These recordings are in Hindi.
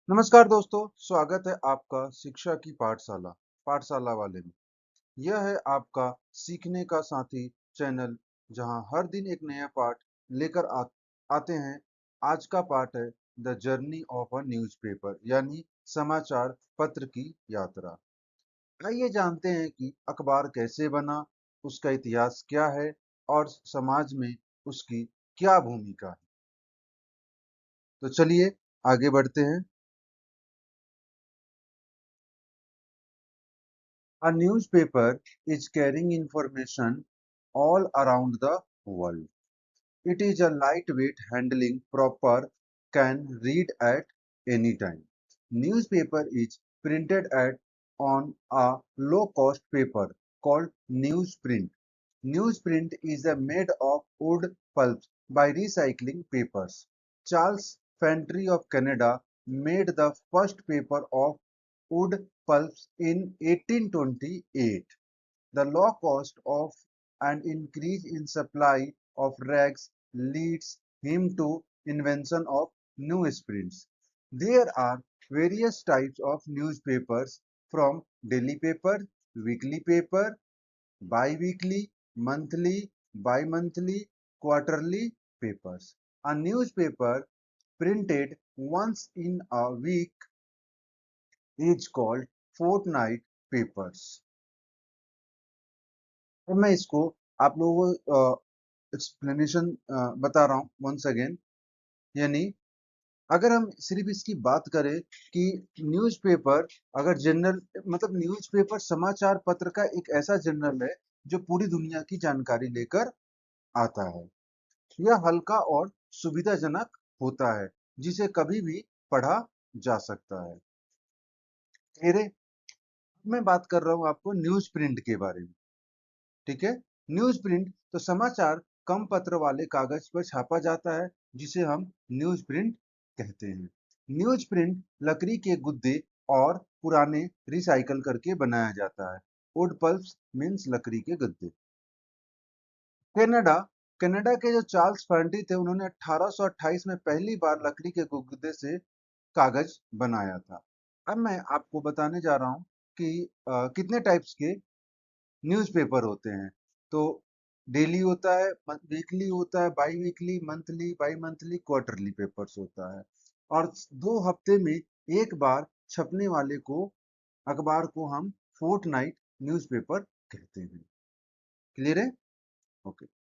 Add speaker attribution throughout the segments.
Speaker 1: नमस्कार दोस्तों, स्वागत है आपका शिक्षा की पाठशाला वाले में। यह है आपका सीखने का साथी चैनल, जहां हर दिन एक नया पाठ लेकर आते हैं। आज का पाठ है the journey of a newspaper, यानी समाचार पत्र की यात्रा। आइए जानते हैं कि अखबार कैसे बना, उसका इतिहास क्या है और समाज में उसकी क्या भूमिका है। तो चलिए आगे बढ़ते हैं। A newspaper is carrying information all around the world. It is a lightweight handling proper can read at any time. Newspaper is printed at on a low cost paper called newsprint. Newsprint is made of wood pulps by recycling papers. Charles Fentry of Canada made the first paper of wood pulps in 1828. The low cost of an increase in supply of rags leads him to invention of newsprints. There are various types of newspapers, from daily paper, weekly paper, bi-weekly, monthly, bi-monthly, quarterly papers. A newspaper printed once in a week is called fortnight papers. अब मैं इसको आप लोगों को एक्सप्लेनेशन बता रहा हूँ वंस अगेन। यानी अगर हम सिर्फ इसकी बात करें कि न्यूज़पेपर अगर जनरल मतलब न्यूज़पेपर समाचार पत्र का एक ऐसा जनरल है जो पूरी दुनिया की जानकारी लेकर आता है। यह हल्का और सुविधाजनक होता है, जिसे कभी भी पढ़ा जा सकता है। मेरे मैं बात कर रहा हूँ आपको न्यूज़ प्रिंट के बारे में। ठीक है। न्यूज़ प्रिंट तो समाचार कम पत्र वाले कागज पर छापा जाता है, जिसे हम न्यूज़ प्रिंट कहते हैं। न्यूज़ प्रिंट लकड़ी के गुद्दे और पुराने रिसाइकल करके बनाया जाता है। वुड पल्प्स मीन्स लकड़ी के गद्दे। कनाडा कनाडा के जो चार्ल्स फर्टी थे, उन्होंने 1828 में पहली बार लकड़ी के गुद्दे से कागज बनाया था। अब मैं आपको बताने जा रहा हूँ कि कितने टाइप्स के न्यूज़पेपर होते हैं। तो डेली होता है, वीकली होता है, by weekly, monthly, by monthly, quarterly papers होता है। और 2 हफ्ते में एक बार छपने वाले को अखबार को हम फोर्टनाइट न्यूज़पेपर कहते हैं। क्लियर है? ओके।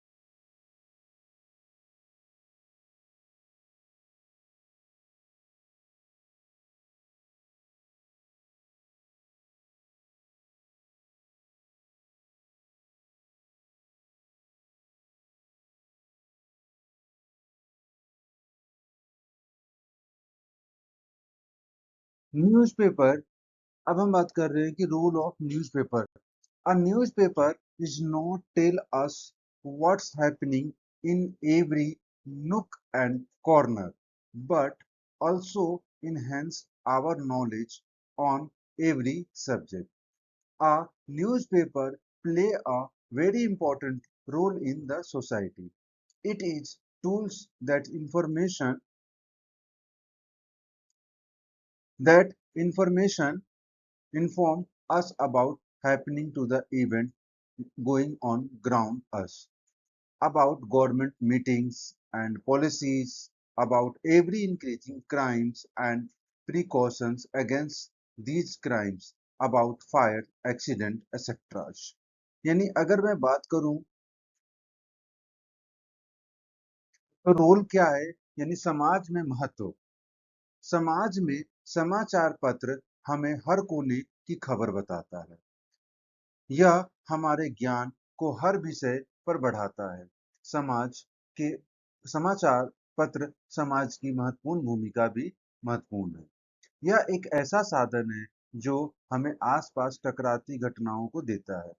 Speaker 1: न्यूज़पेपर, अब हम बात कर रहे हैं कि role of newspaper. A newspaper is not tell us what's happening in every nook and corner, but also enhance our knowledge on every subject. A newspaper play a very important role in the society. It is tools that information inform us about happening to the event going on ground us, about government meetings and policies, about every increasing crimes and precautions against these crimes, about fire, accident, etc. यानी अगर मैं बात करूं तो रोल क्या है, यानी समाज में महत्व। समाज में समाचार पत्र हमें हर कोने की खबर बताता है। यह हमारे ज्ञान को हर विषय पर बढ़ाता है। समाज के समाचार पत्र समाज की महत्वपूर्ण भूमिका भी महत्वपूर्ण है। यह एक ऐसा साधन है जो हमें आसपास टकराती घटनाओं को देता है,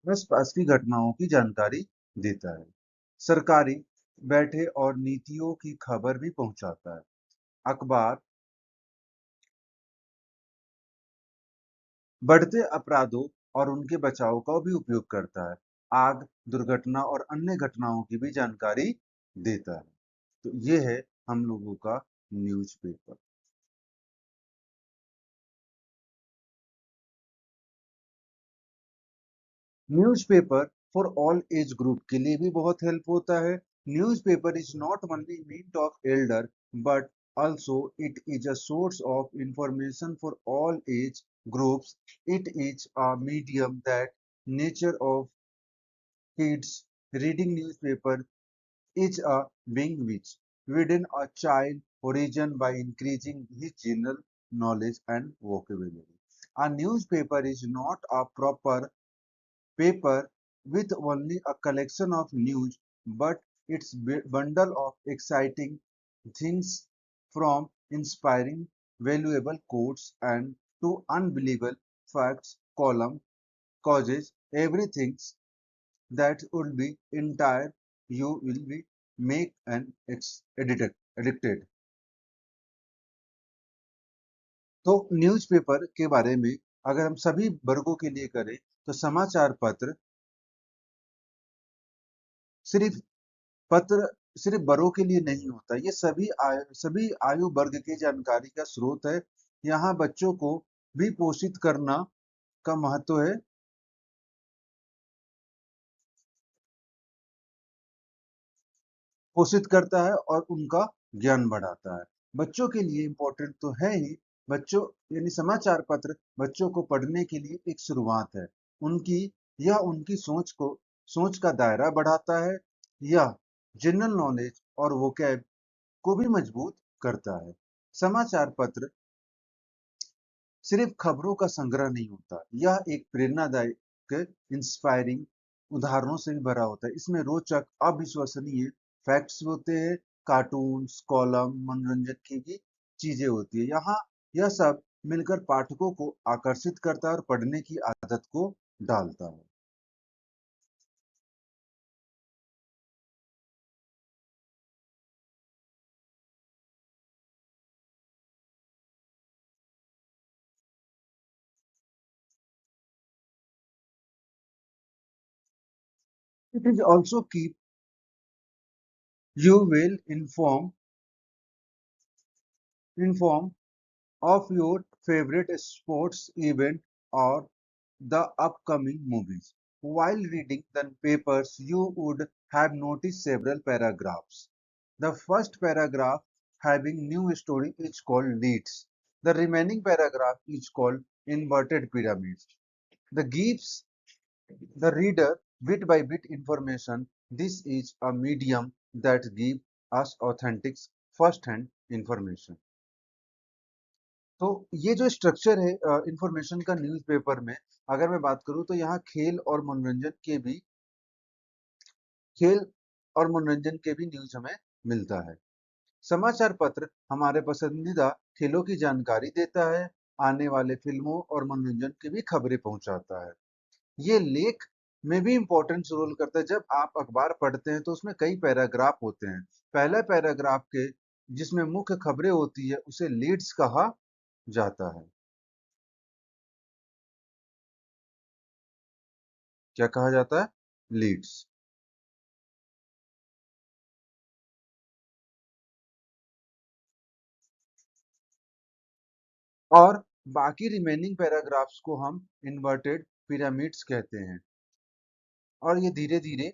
Speaker 1: आसपास की घटनाओं की जानकारी देता है। सरकारी बैठे और नीतियों की खबर भी पहुंचाता है। अखबार बढ़ते अपराधों और उनके बचाव का भी उपयोग करता है। आग, दुर्घटना और अन्य घटनाओं की भी जानकारी देता है। तो ये है हम लोगों का newspaper. Newspaper for all age group के लिए भी बहुत हेल्प होता है। Newspaper is not only meet of elder but also it is a source of information for all age groups. It is a medium that nature of kids reading newspaper is a being which within a child origin by increasing his general knowledge and vocabulary. A newspaper is not a proper paper with only a collection of news, but its bundle of exciting things from inspiring valuable quotes and to unbelievable facts column causes everything that would be entire you will be make an addicted. तो न्यूज़पेपर के बारे में अगर हम सभी वर्गों के लिए करें तो समाचार पत्र सिर्फ पत्र सिर्फ बड़ों के लिए नहीं होता, ये सभी आयु वर्ग की जानकारी का स्रोत है। यहाँ बच्चों को भी पोषित करना का महत्व है, पोषित करता है और उनका ज्ञान बढ़ाता है। बच्चों के लिए इम्पोर्टेंट तो है ही, बच्चों यानी समाचार पत्र बच्चों को पढ़ने के लिए एक शुरुआत है। उनकी उनकी सोच का दायरा बढ़ाता है। यह जनरल नॉलेज और वोकैब को भी मजबूत करता है। समाचार पत्र सिर्फ खबरों का संग्रह नहीं होता, यह एक प्रेरणादायक इंस्पायरिंग उदाहरणों से भी भरा होता है। इसमें रोचक अविश्वसनीय फैक्ट्स होते हैं, कार्टून्स कॉलम मनोरंजन की भी चीजें होती है। यहाँ यह सब मिलकर पाठकों को आकर्षित करता है और पढ़ने की आदत को डालता है। It is also keep you well informed of your favorite sports event or the upcoming movies. While reading the papers, you would have noticed several paragraphs. The first paragraph having new story is called leads. The remaining paragraph is called inverted pyramids. The gives the reader bit by bit information. This is a medium that gives us authentic first hand information. तो ये जो स्ट्रक्चर है इंफॉर्मेशन का न्यूज़पेपर में, अगर मैं बात करूँ तो यहाँ खेल और मनोरंजन के भी न्यूज़ हमें मिलता है। समाचार पत्र हमारे पसंदीदा खेलों की जानकारी देता है, आने वाले फिल्मों और मनोरंजन की भी खबरें पहुंचाता है। ये लेख में भी इम्पोर्टेंस रोल करता है। जब आप अखबार पढ़ते हैं तो उसमें कई पैराग्राफ होते हैं। पहला पैराग्राफ के जिसमें मुख्य खबरें होती है उसे लीड्स कहा जाता है। क्या कहा जाता है? लीड्स। और बाकी रिमेनिंग पैराग्राफ्स को हम इन्वर्टेड पिरामिड्स कहते हैं। और ये धीरे धीरे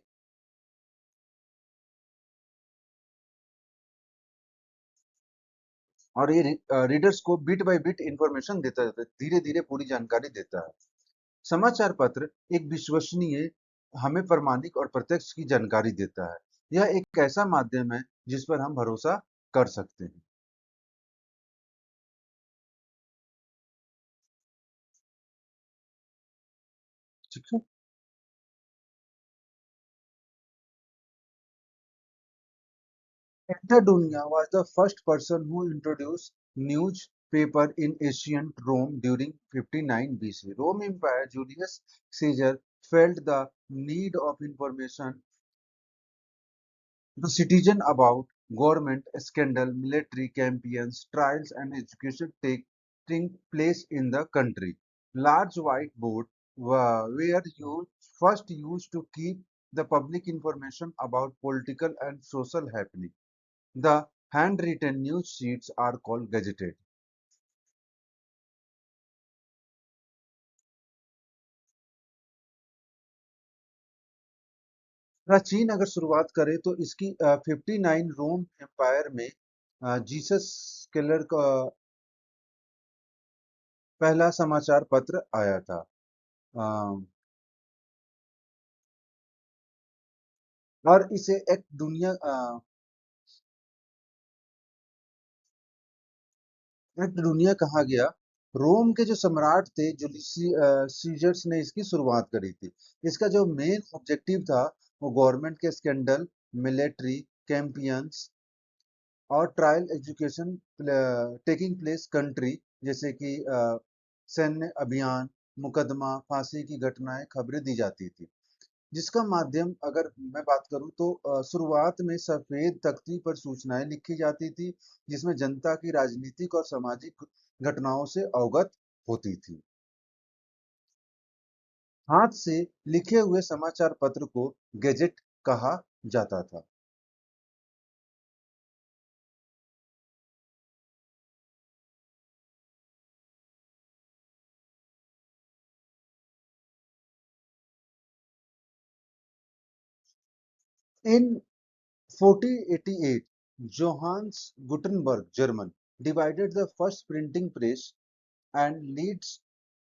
Speaker 1: रीडर्स को बिट बाय बिट इंफॉर्मेशन देता जाता है, धीरे धीरे पूरी जानकारी देता है। समाचार पत्र एक विश्वसनीय हमें प्रामाणिक और प्रत्यक्ष की जानकारी देता है। यह एक ऐसा माध्यम है जिस पर हम भरोसा कर सकते हैं। ठीक है। Antonio was the first person who introduced newspaper in ancient Rome during 59 BC. Rome Empire Julius Caesar felt the need of information the citizen about government scandal, military campaigns, trials and execution taking place in the country. Large whiteboard were first used to keep the public information about political and social happening. The Handwritten news sheets are called gazetted. प्राचीन अगर शुरुआत करें तो इसकी 59 रोम एम्पायर में जीसस केलर का पहला समाचार पत्र आया था। और इसे एक दुनिया कहा गया। रोम के जो सम्राट थे सीजर्स ने इसकी शुरुआत करी थी। इसका जो मेन ऑब्जेक्टिव था वो गवर्नमेंट के स्कैंडल, मिलिट्री कैंपियंस और trial education taking place country, जैसे कि सैन्य अभियान, मुकदमा, फांसी की घटनाएं, खबरें दी जाती थी। जिसका माध्यम अगर मैं बात करूं तो शुरुआत में सफेद तख्ती पर सूचनाएं लिखी जाती थी, जिसमें जनता की राजनीतिक और सामाजिक घटनाओं से अवगत होती थी। हाथ से लिखे हुए समाचार पत्र को गैजेट कहा जाता था। इन 1488, Johannes Gutenberg, German, divided the first printing press and leads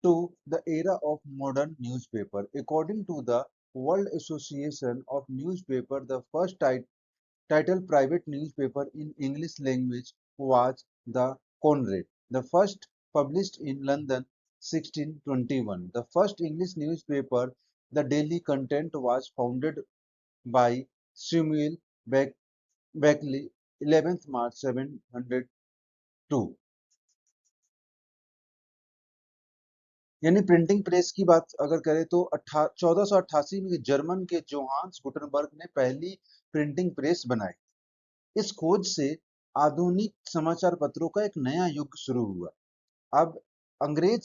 Speaker 1: to the era of modern newspaper. According to the World Association of Newspaper, the first title private newspaper in English language was the Conrad, the first published in London 1621. The first English newspaper, the Daily Content, was founded by Samuel Beckley 11th March 702। यानी प्रिंटिंग प्रेस की बात अगर करें तो 1488 में जर्मन के जोहान्स गुटनबर्ग ने पहली प्रिंटिंग प्रेस बनाई। इस खोज से आधुनिक समाचार पत्रों का एक नया युग शुरू हुआ। अब अंग्रेज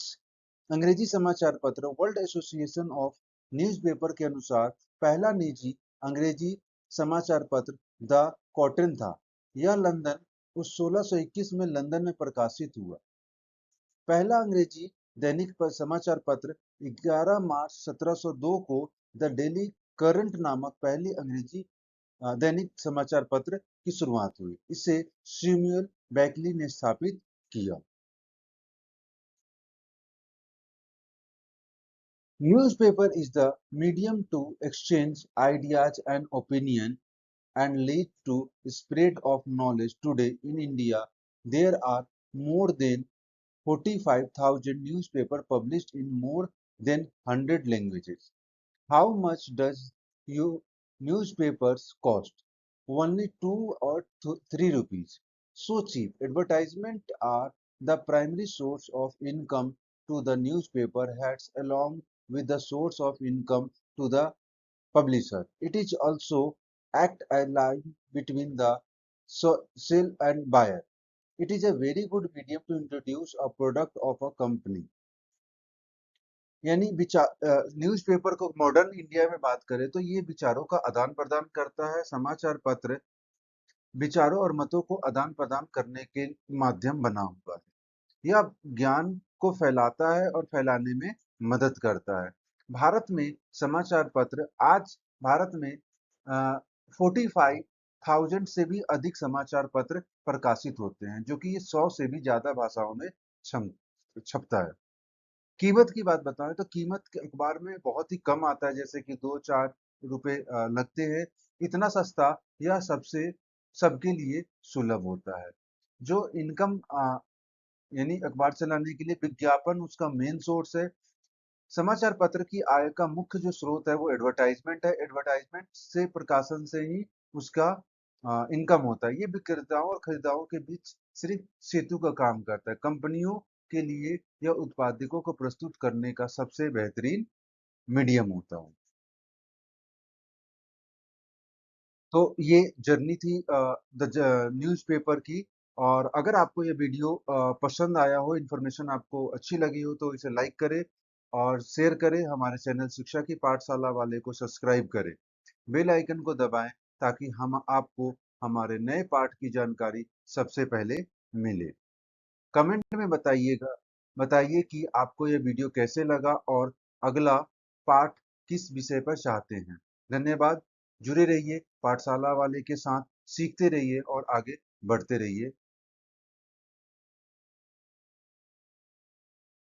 Speaker 1: अंग्रेजी समाचार पत्र वर्ल्ड एसोसिएशन ऑफ न्यूज़पेपर के अनुसार पहला निजी अंग्रेजी समाचार पत्र द कॉटन था। यह लंदन उस 1621 में लंदन में प्रकाशित हुआ। पहला अंग्रेजी दैनिक समाचार पत्र 11 मार्च 1702 को द डेली करंट नामक पहली अंग्रेजी दैनिक समाचार पत्र की शुरुआत हुई। इसे सैमुअल बैकली ने स्थापित किया। Newspaper is the medium to exchange ideas and opinion and lead to spread of knowledge. Today in India, there are more than 45,000 newspapers published in more than 100 languages. How much does your newspapers cost? Only 2 or 3 rupees. So cheap. Advertisements are the primary source of income to the newspaper heads along with the source of income to the publisher. It is also act a line between the sell and buyer. It is a very good medium to introduce a product of a company. यानी न्यूज़पेपर को मॉडर्न इंडिया में बात करें तो ये विचारों का आदान प्रदान करता है। समाचार पत्र विचारों और मतों को आदान प्रदान करने के माध्यम बना हुआ है। यह ज्ञान को फैलाता है और फैलाने में मदद करता है। भारत में समाचार पत्र आज भारत में 45,000 से भी अधिक समाचार पत्र प्रकाशित होते हैं, जो कि ये 100 से भी ज्यादा भाषाओं में छपता है। कीमत की बात बताएं तो कीमत के अखबार में बहुत ही कम आता है, जैसे कि 2-4 रुपए लगते हैं। इतना सस्ता यह सबके लिए सुलभ होता है। जो इनकम यानी अखबार चलाने के लिए विज्ञापन उसका मेन सोर्स है। समाचार पत्र की आय का मुख्य जो स्रोत है वो एडवर्टाइजमेंट है। एडवर्टाइजमेंट से प्रकाशन से ही उसका इनकम होता है। ये विक्रेताओं और खरीदारों के बीच सिर्फ सेतु का काम करता है। कंपनियों के लिए यह उत्पादकों को प्रस्तुत करने का सबसे बेहतरीन मीडियम होता है। तो ये जर्नी थी द न्यूज़पेपर की। और अगर आपको ये वीडियो पसंद आया हो, इन्फॉर्मेशन आपको अच्छी लगी हो, तो इसे लाइक करें और शेयर करें। हमारे चैनल शिक्षा की पाठशाला वाले को सब्सक्राइब करें। बेल आइकन को दबाएं ताकि हम आपको हमारे नए पाठ की जानकारी सबसे पहले मिले। कमेंट में बताइए कि आपको यह वीडियो कैसे लगा और अगला पाठ किस विषय पर चाहते हैं। धन्यवाद। जुड़े रहिए पाठशाला वाले के साथ, सीखते रहिए और आगे बढ़ते रहिए।